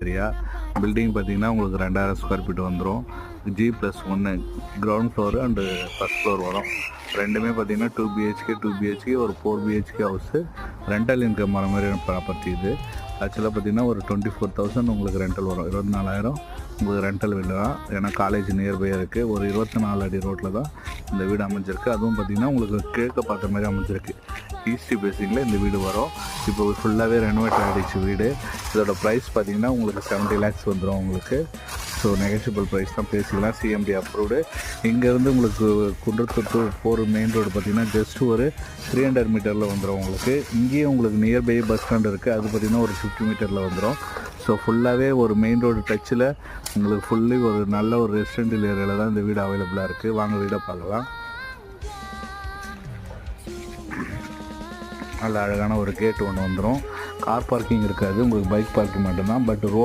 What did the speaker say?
சரியா. பில்டிங் பார்த்தீங்கன்னா உங்களுக்கு 2000 ஸ்கொயர் ஃபீட் வந்துடும். G+1 ground floor and first floor வரும். ரெண்டுமே பார்த்தீங்கன்னா 2 BHK ஒரு 4 BHK ஹவுஸு. ரெண்டல் இன்கம் வர மாதிரி ப்ராப்பர்ட்டி இது. ஆக்சுவலாக பார்த்தீங்கன்னா ஒரு 24,000 உங்களுக்கு ரெண்டல் வரும். 24,000 உங்களுக்கு ரெண்டல் வீடு தான். ஏன்னா காலேஜ் நியர்பையாக இருக்குது. ஒரு 24 அடி ரோட்டில் தான் இந்த வீடு அமைஞ்சிருக்கு. அதுவும் பார்த்திங்கன்னா உங்களுக்கு கிழக்க பார்த்த மாதிரி அமைஞ்சிருக்கு. ஈஸ்ட் பேசிங்கில் இந்த வீடு வரும். இப்போ ஃபுல்லாகவே ரெனோவேட் ஆகிடுச்சு வீடு. இதோட ப்ரைஸ் பார்த்திங்கன்னா உங்களுக்கு 70 lakhs வந்துடும் உங்களுக்கு. ஸோ நெகோஷியபிள் ப்ரைஸ் தான், பேசிக்கலாம். CMD approved. இங்கேருந்து உங்களுக்கு குன்றத்தூர் போகிற மெயின் ரோடு பார்த்திங்கன்னா ஜஸ்ட் ஒரு 300 மீட்டரில் வந்துடும் உங்களுக்கு. இங்கேயும் உங்களுக்கு நியர்பை பஸ் ஸ்டாண்ட் இருக்குது. அது பார்த்திங்கன்னா ஒரு 50 மீட்டரில் வந்துடும். ஸோ ஃபுல்லாகவே ஒரு மெயின் ரோடு டச்சில் உங்களுக்கு ஃபுல்லி ஒரு நல்ல ஒரு ரெசிடென்ஷியல் ஏரியாவில் தான் இந்த வீடு அவைலபிளாக இருக்குது. வாங்க வீடை பார்க்கலாம். நல்ல அழகான ஒரு கேட் ஒன்று வந்துடும். கார் பார்க்கிங் இருக்காது, உங்களுக்கு பைக் பார்க்கிங் மட்டும்தான். But road